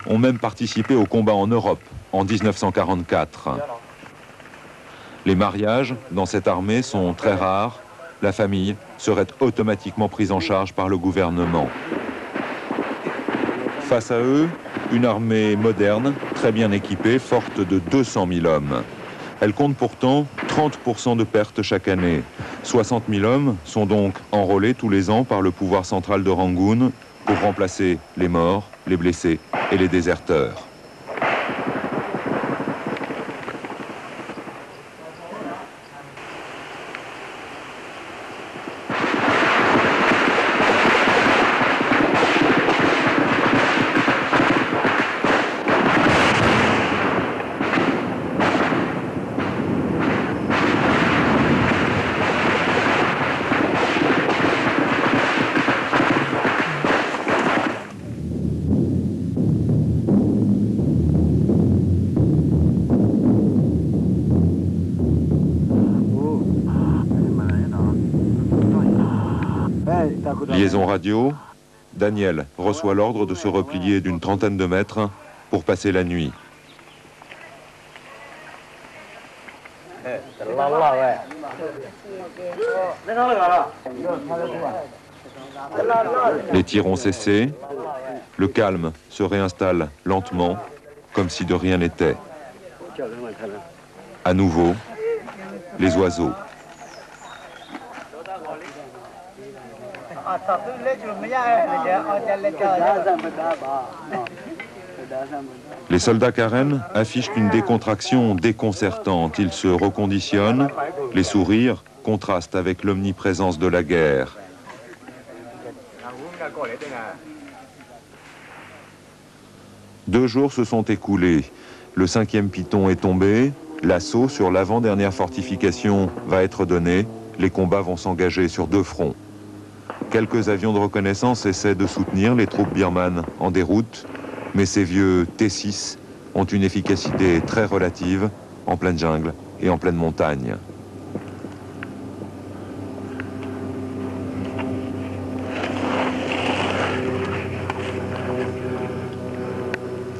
ont même participé aux combats en Europe en 1944. Les mariages dans cette armée sont très rares. La famille serait automatiquement prise en charge par le gouvernement. Face à eux, une armée moderne, très bien équipée, forte de 200 000 hommes. Elle compte pourtant 30% de pertes chaque année. 60 000 hommes sont donc enrôlés tous les ans par le pouvoir central de Rangoon pour remplacer les morts, les blessés et les déserteurs. Liaison radio, Daniel reçoit l'ordre de se replier d'une trentaine de mètres pour passer la nuit. Les tirs ont cessé, le calme se réinstalle lentement, comme si de rien n'était. À nouveau, les oiseaux. Les soldats Karen affichent une décontraction déconcertante. Ils se reconditionnent, les sourires contrastent avec l'omniprésence de la guerre. Deux jours se sont écoulés. Le 5e piton est tombé, l'assaut sur l'avant-dernière fortification va être donné, les combats vont s'engager sur deux fronts. Quelques avions de reconnaissance essaient de soutenir les troupes birmanes en déroute, mais ces vieux T-6 ont une efficacité très relative en pleine jungle et en pleine montagne.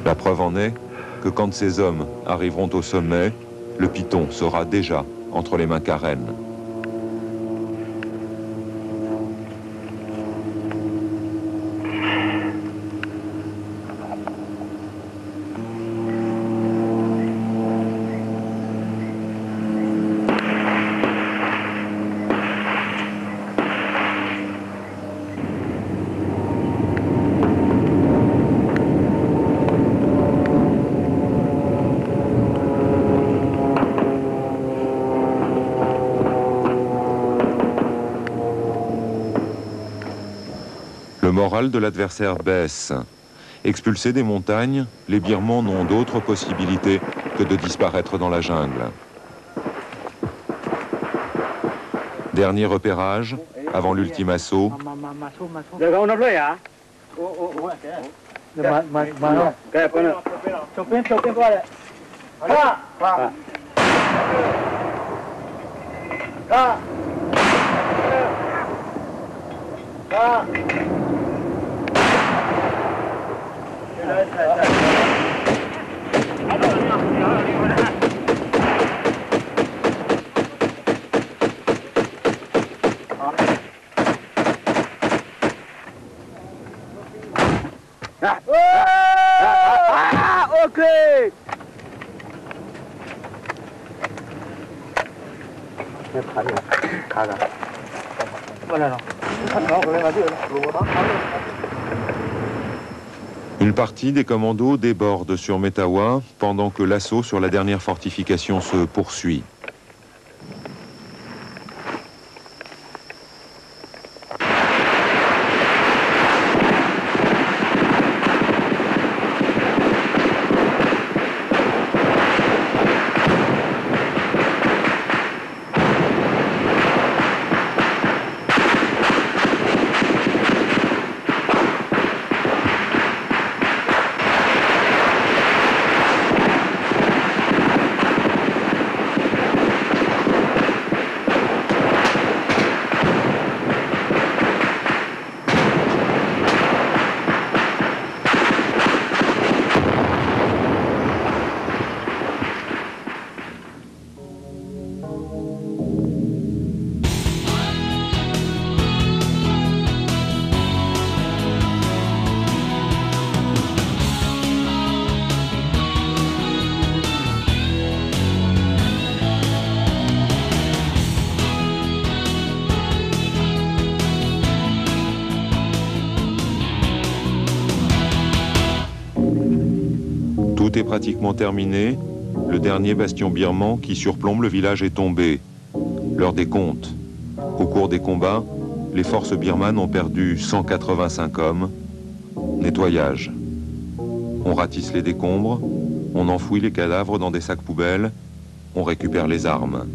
La preuve en est que quand ces hommes arriveront au sommet, le piton sera déjà entre les mains Karen. Le moral de l'adversaire baisse. Expulsés des montagnes, les Birmans n'ont d'autre possibilité que de disparaître dans la jungle. Dernier repérage, avant l'ultime assaut. Une partie des commandos déborde sur Metawa pendant que l'assaut sur la dernière fortification se poursuit. Tout est pratiquement terminé. Le dernier bastion birman qui surplombe le village est tombé. L'heure des comptes. Au cours des combats, les forces birmanes ont perdu 185 hommes. Nettoyage. On ratisse les décombres, on enfouit les cadavres dans des sacs poubelles, on récupère les armes.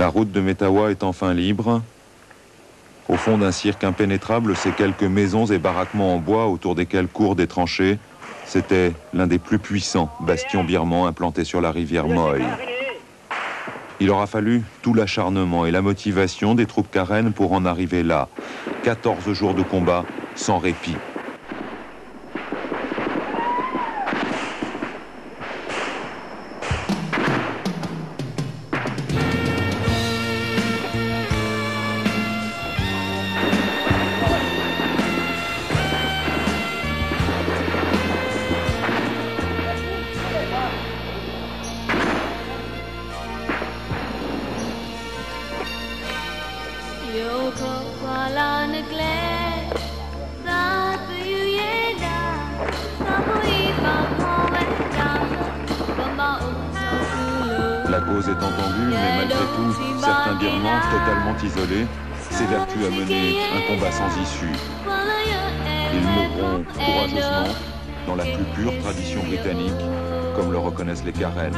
La route de Metawa est enfin libre. Au fond d'un cirque impénétrable, ces quelques maisons et baraquements en bois autour desquels courent des tranchées, c'était l'un des plus puissants bastions birmans implantés sur la rivière Moy. Il aura fallu tout l'acharnement et la motivation des troupes Karen pour en arriver là. 14 jours de combat sans répit. La cause est entendue, mais malgré tout, certains Birmans, totalement isolés, s'évertuent à mener un combat sans issue. Ils mourront courageusement dans la plus pure tradition britannique, comme le reconnaissent les Karen.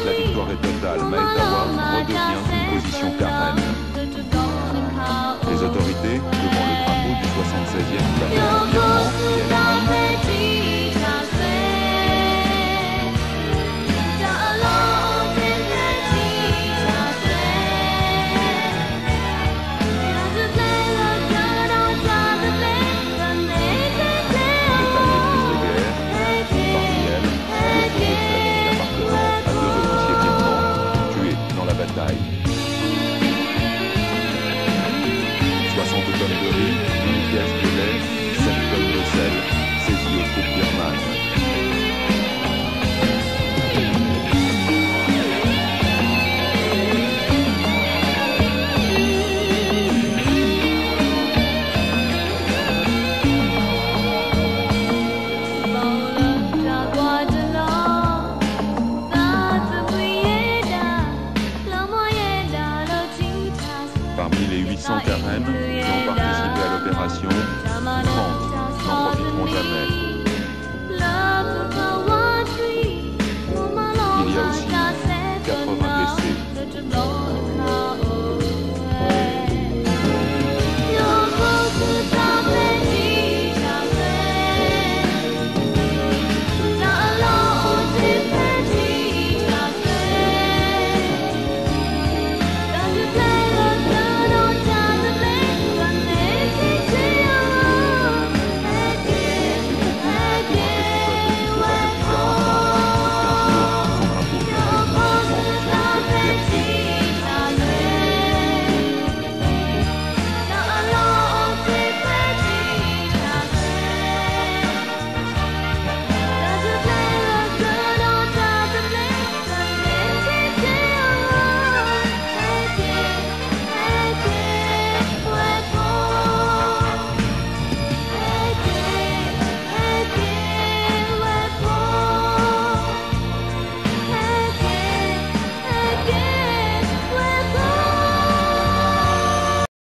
La victoire est totale. Metawa redevient une position Karen. Les autorités, devant le drapeau du 76e bataillon birman,